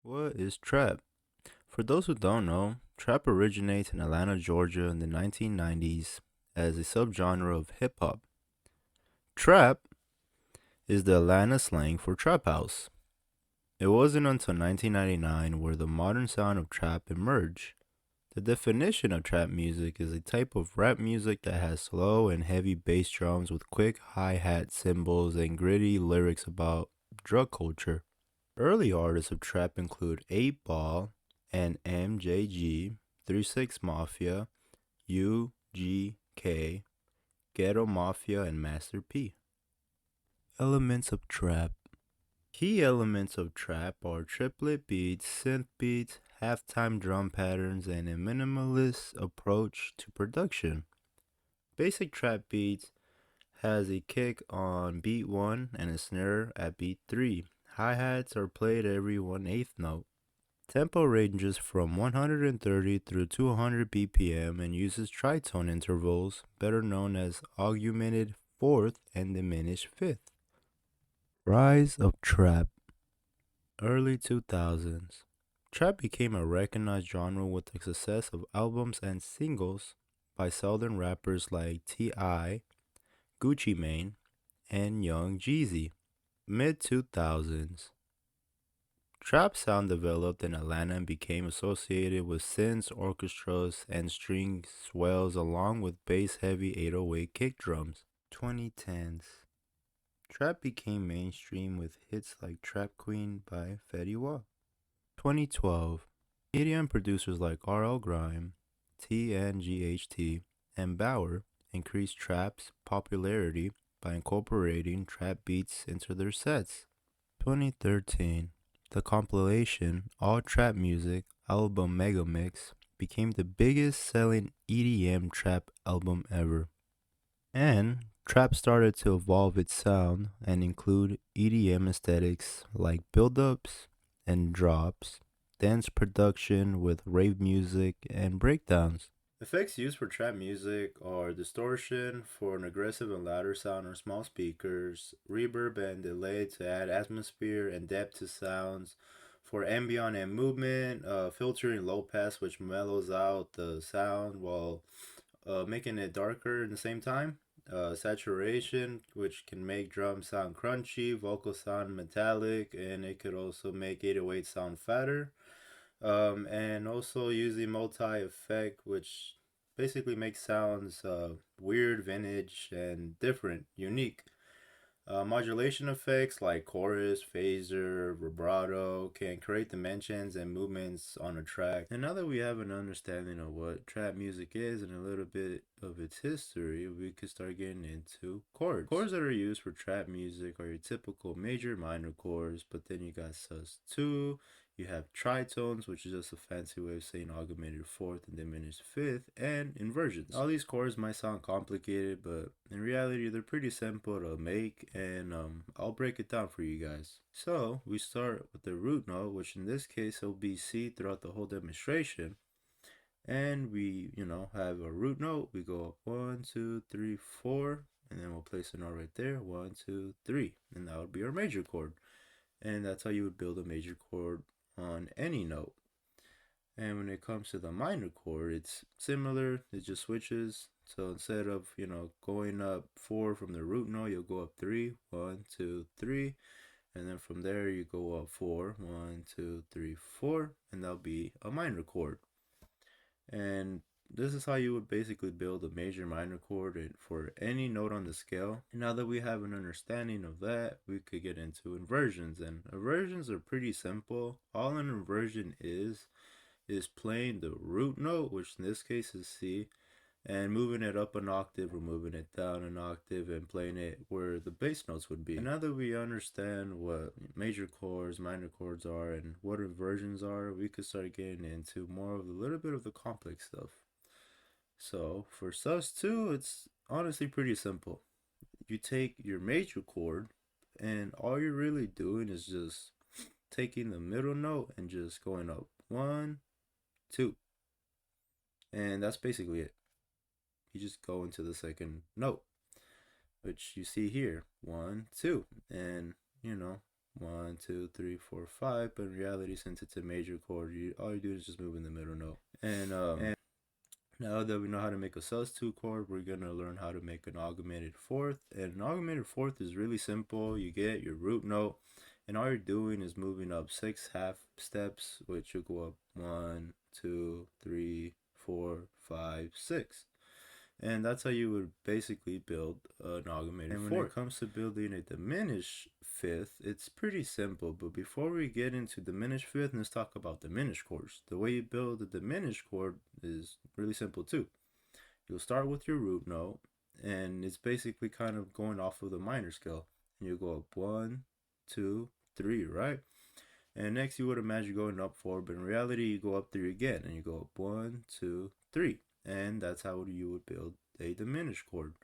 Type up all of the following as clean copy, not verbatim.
What is trap? For those who don't know, trap originates in Atlanta, Georgia in the 1990s as a subgenre of hip hop. Trap is the Atlanta slang for trap house. It wasn't until 1999 where the modern sound of trap emerged. The definition of trap music is a type of rap music that has slow and heavy bass drums with quick hi-hat cymbals and gritty lyrics about drug culture. Early artists of trap include 8 Ball and MJG, 36 Mafia, UGK, Ghetto Mafia, and Master P. Elements of trap. Key elements of trap are triplet beats, synth beats, halftime drum patterns, and a minimalist approach to production. Basic trap beats has a kick on beat 1 and a snare at beat 3. Hi-hats are played every 1/8 note. Tempo ranges from 130 through 200 BPM and uses tritone intervals, better known as augmented fourth and diminished fifth. Rise of Trap. Early 2000s. Trap became a recognized genre with the success of albums and singles by southern rappers like T.I., Gucci Mane, and Young Jeezy. Mid 2000s. Trap sound developed in Atlanta and became associated with synths, orchestras, and string swells along with bass-heavy 808 kick drums. 2010s. Trap became mainstream with hits like Trap Queen by Fetty Wap. 2012. EDM producers like RL Grime, TNGHT, and Bauer increased trap's popularity by incorporating trap beats into their sets. 2013. The compilation All Trap Music album Mega Mix became the biggest selling EDM trap album ever. And trap started to evolve its sound and include EDM aesthetics like build-ups and drops, dance production with rave music, and breakdowns. Effects used for trap music are distortion for an aggressive and louder sound on small speakers, reverb and delay to add atmosphere and depth to sounds, for ambient and movement, filtering low pass which mellows out the sound while making it darker at the same time. Saturation, which can make drums sound crunchy, vocal sound metallic, and it could also make 808 sound fatter. And also using multi effect, which basically makes sounds weird, vintage, and different, unique. Modulation effects like chorus, phaser, vibrato can create dimensions and movements on a track. And now that we have an understanding of what trap music is and a little bit of its history, we could start getting into chords. Chords that are used for trap music are your typical major, minor chords, but then you got sus2, you have tritones, which is just a fancy way of saying augmented fourth and diminished fifth, and inversions. All these chords might sound complicated, but in reality, they're pretty simple to make, and I'll break it down for you guys. So, we start with the root note, which in this case will be C throughout the whole demonstration. And we, have a root note. We go up 1, 2, 3, 4, and then we'll place a note right there. 1, 2, 3, and that would be our major chord. And that's how you would build a major chord on any note. And when it comes to the minor chord, it's similar. It just switches. So instead of, going up 4 from the root note, you'll go up 3. 1, 2, 3. And then from there, you go up 4. 1, 2, 3, 4. And that'll be a minor chord. And this is how you would basically build a major minor chord for any note on the scale. And now that we have an understanding of that, we could get into inversions. And inversions are pretty simple. All an inversion is playing the root note, which in this case is C, and moving it up an octave or moving it down an octave and playing it where the bass notes would be. And now that we understand what major chords, minor chords are, and what inversions are, we could start getting into more of a little bit of the complex stuff. So for sus2, it's honestly pretty simple. You take your major chord, and all you're really doing is just taking the middle note and just going up 1, 2. And that's basically it. You just go into the second note, which you see here 1, 2, and 1, 1, 2, 3, 4, 5. But in reality, since it's a major chord, all you do is just move in the middle note. And now that we know how to make a sus2 chord, we're gonna learn how to make an augmented fourth. And an augmented fourth is really simple. You get your root note, and all you're doing is moving up 6 half steps, which will go up 1, 2, 3, 4, 5, 6. And that's how you would basically build an augmented fourth. And when it comes to building a diminished fifth, it's pretty simple. But before we get into diminished fifth, let's talk about diminished chords. The way you build a diminished chord is really simple too. You'll start with your root note, and it's basically kind of going off of the minor scale. And you go up 1, 2, 3, right? And next you would imagine going up 4, but in reality you go up 3 again, and you go up 1, 2, 3. And that's how you would build a diminished chord.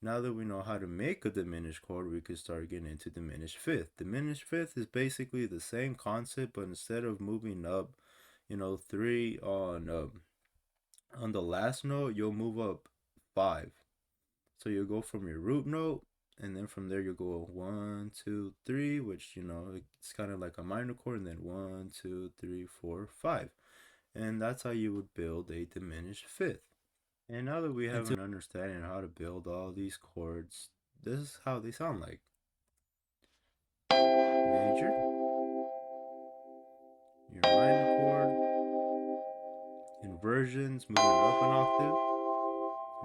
Now that we know how to make a diminished chord, we could start getting into diminished fifth. Diminished fifth is basically the same concept, but instead of moving up, 3 on the last note, you'll move up 5. So you'll go from your root note, and then from there you'll go 1, 2, 3, which it's kind of like a minor chord, and then 1, 2, 3, 4, 5. And that's how you would build a diminished fifth. And now that we have an understanding of how to build all these chords, this is how they sound like. Major, your minor chord, inversions, moving it up an octave,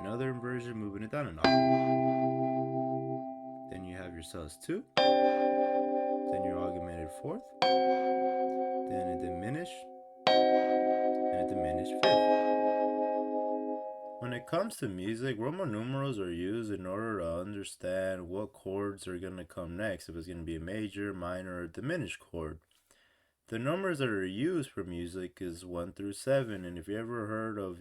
another inversion, moving it down an octave. Then you have your sus2, then your augmented fourth, then a diminished, and a diminished fifth. When it comes to music, Roman numerals are used in order to understand what chords are going to come next, if it's going to be a major, minor, or diminished chord. The numbers that are used for music is 1 through 7, and if you ever heard of,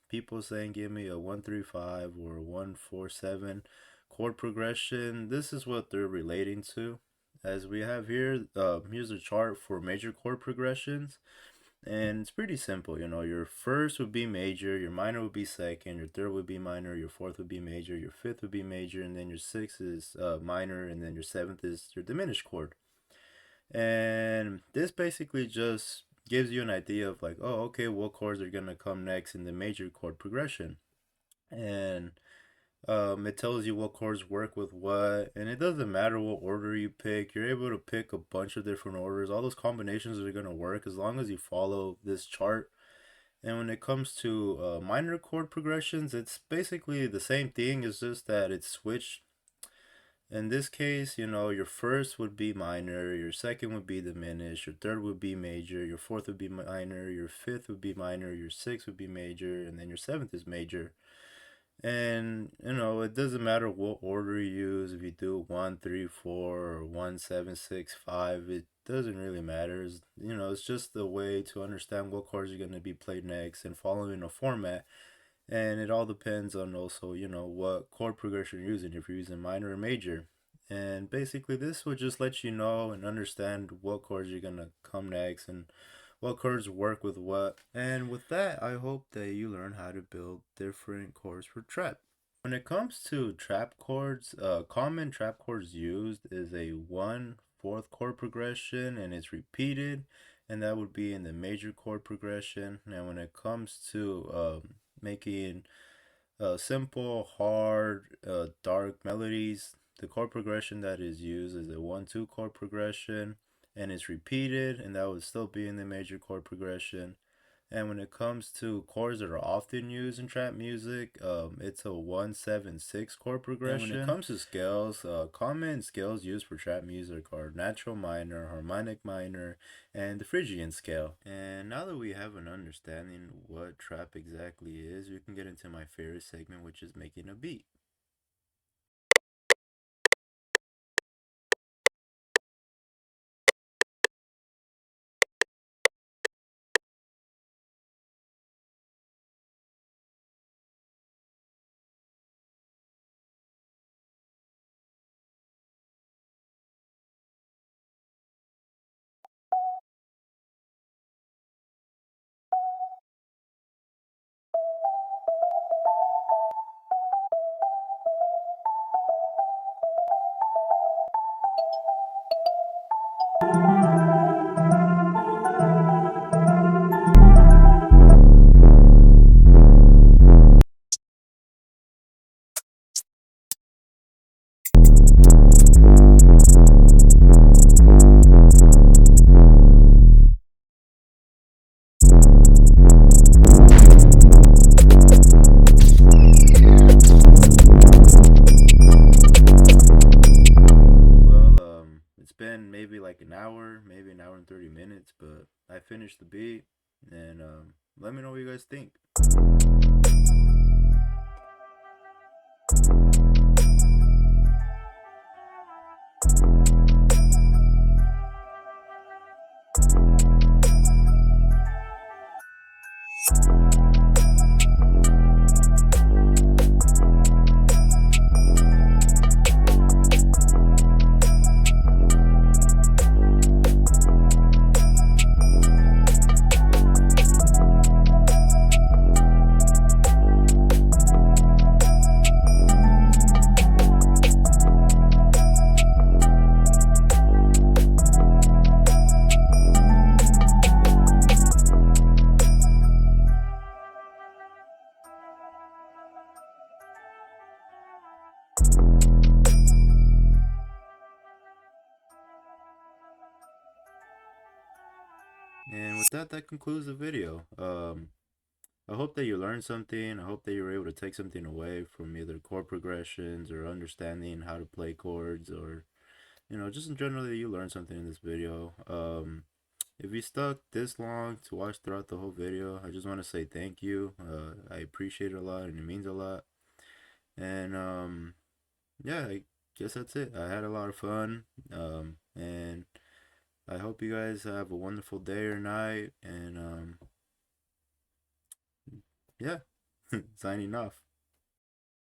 people saying give me a 1-3-5 or a 1-4-7 chord progression, this is what they're relating to. As we have here, here's a chart for major chord progressions. And it's pretty simple, your first would be major, your minor would be second, your third would be minor, your fourth would be major, your fifth would be major, and then your sixth is minor, and then your seventh is your diminished chord. And this basically just gives you an idea of like, oh, okay, what chords are gonna come next in the major chord progression. And it tells you what chords work with what, and it doesn't matter what order you pick. You're able to pick a bunch of different orders. All those combinations are going to work as long as you follow this chart. And when it comes to minor chord progressions, it's basically the same thing. It's just that it's switched. In this case, your first would be minor, your second would be diminished, your third would be major, your fourth would be minor, your fifth would be minor, your sixth would be major, and then your seventh is major. And it doesn't matter what order you use. If you do 1, 3, 4, or 1, 7, 6, 5, it doesn't really matter. It's just the way to understand what chords are going to be played next and following a format. And it all depends on also, what chord progression you're using, if you're using minor or major. And basically, this will just let you know and understand what chords you're going to come next and what chords work with what. And with that, I hope that you learn how to build different chords for trap. When it comes to trap chords, common trap chords used is a 1/4 chord progression, and it's repeated, and that would be in the major chord progression. And when it comes to making simple, hard, dark melodies, the chord progression that is used is a 1-2 chord progression, and it's repeated, and that would still be in the major chord progression. And when it comes to chords that are often used in trap music, it's a 1-7-6 chord progression. And when it comes to scales, common scales used for trap music are natural minor, harmonic minor, and the Phrygian scale. And now that we have an understanding what trap exactly is, we can get into my favorite segment, which is making a beat. maybe like an hour, maybe an hour and 30 minutes, but I finished the beat, and let me know what you guys think. And with that, that concludes the video. I hope that you learned something. I hope that you were able to take something away from either chord progressions or understanding how to play chords, or just in general that you learned something in this video. If you stuck this long to watch throughout the whole video, I just want to say thank you. I appreciate it a lot, and it means a lot. And yeah, I guess that's it. I had a lot of fun. And I hope you guys have a wonderful day or night. And yeah, signing off.